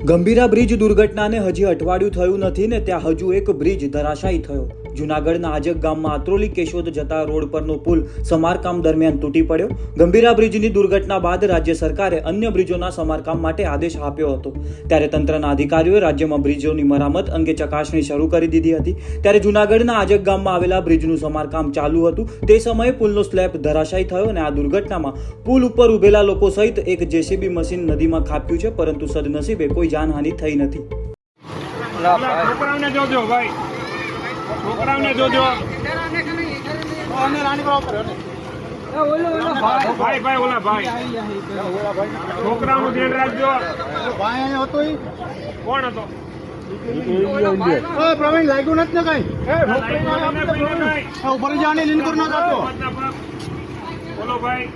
Gambhira bridge દુર્ઘટનાને હજી અઠવાડિયું થયું નથી ને ત્યાં હજુ એક બ્રિજ ધરાશાયી થયો। જૂનાગઢના આજક ગામમાં આત્રોલી કેશોદ જતા રોડ પરનો પુલ સમારકામ દરમિયાન તૂટી પડ્યો। ગંભીરા બ્રિજની દુર્ઘટના બાદ રાજ્ય સરકારે અન્ય બ્રિજોના સમારકામ માટે આદેશ આપ્યો હતો। ત્યારે તંત્રના અધિકારીઓએ રાજ્યમાં બ્રિજોની મરામત અંગે ચકાસણી શરૂ કરી દીધી હતી। ત્યારે જૂનાગઢના આજક ગામમાં આવેલા બ્રિજનું સમારકામ ચાલુ હતું તે સમયે પુલનો સ્લેબ ધરાશાયી થયો અને આ દુર્ઘટનામાં પુલ ઉપર ઉભેલા લોકો સહિત એક જેસીબી મશીન નદીમાં ખાબક્યું છે, પરંતુ સદનસીબે કોઈ જાનહાનિ થઈ નથી। છોકરાઓને જોજો ભાઈ, છોકરાઓને જોજો ભાઈ ભાઈ ઓલા ભાઈ છોકરાઓનું ધ્યાન રાખજો। ભાઈ અહીંયા હતો ઈ કોણ હતો? પ્રવીણ લાગ્યું નથી ને કઈ ઉપર જાણી લીન કર ના બોલો ભાઈ।